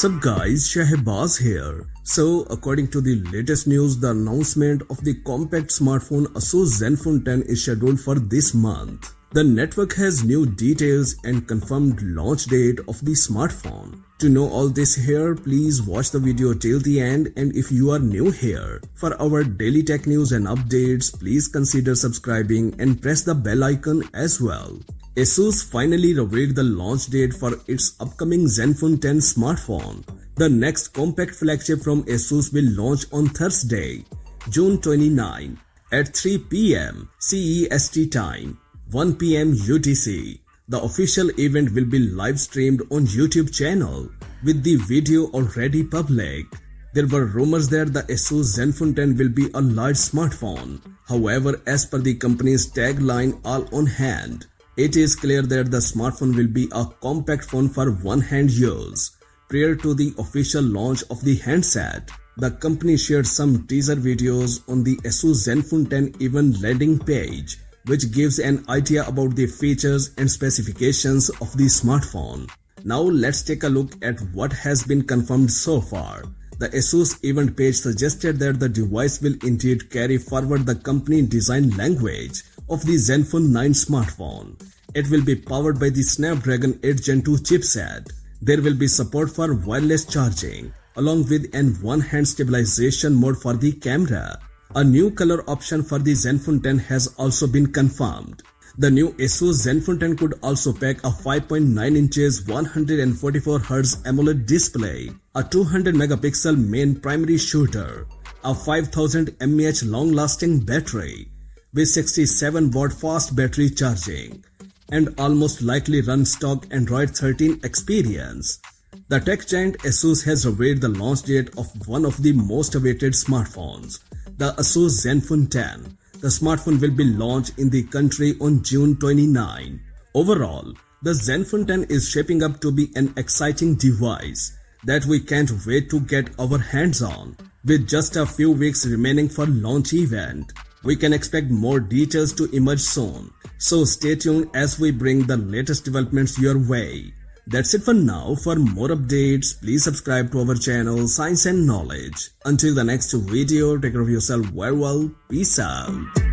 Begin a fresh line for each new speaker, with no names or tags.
What's up guys, Shahbaz here. So according to the latest news, the announcement of the compact smartphone ASUS Zenfone 10 is scheduled for this month. The network has new details and confirmed launch date of the smartphone. To know all this here, please watch the video till the end, and if you are new here, for our daily tech news and updates, please consider subscribing and press the bell icon as well. ASUS finally revealed the launch date for its upcoming Zenfone 10 smartphone. The next compact flagship from ASUS will launch on Thursday, June 29 at 3 p.m. CEST time, 1 p.m. UTC. The official event will be live streamed on YouTube channel with the video already public. There were rumors that the ASUS Zenfone 10 will be a large smartphone. However, as per the company's tagline "All on Hand", it is clear that the smartphone will be a compact phone for one-hand use. Prior to the official launch of the handset, the company shared some teaser videos on the ASUS Zenfone 10 event landing page, which gives an idea about the features and specifications of the smartphone. Now let's take a look at what has been confirmed so far. The ASUS event page suggested that the device will indeed carry forward the company design language of the Zenfone 9 smartphone. It will be powered by the Snapdragon 8 Gen 2 chipset. There will be support for wireless charging, along with an one-hand stabilization mode for the camera. A new color option for the Zenfone 10 has also been confirmed. The new ASUS Zenfone 10 could also pack a 5.9 inches 144Hz AMOLED display, a 200 megapixel main primary shooter, a 5000 mAh long-lasting battery with 67 watt fast battery charging, and almost likely run stock Android 13 experience. The tech giant ASUS has revealed the launch date of one of the most awaited smartphones, the ASUS Zenfone 10. The smartphone will be launched in the country on June 29. Overall, the Zenfone 10 is shaping up to be an exciting device that we can't wait to get our hands on. With just a few weeks remaining for launch event, we can expect more details to emerge soon. So stay tuned as we bring the latest developments your way. That's it for now. For more updates, please subscribe to our channel Science and Knowledge. Until the next video, take care of yourself very well. Peace out.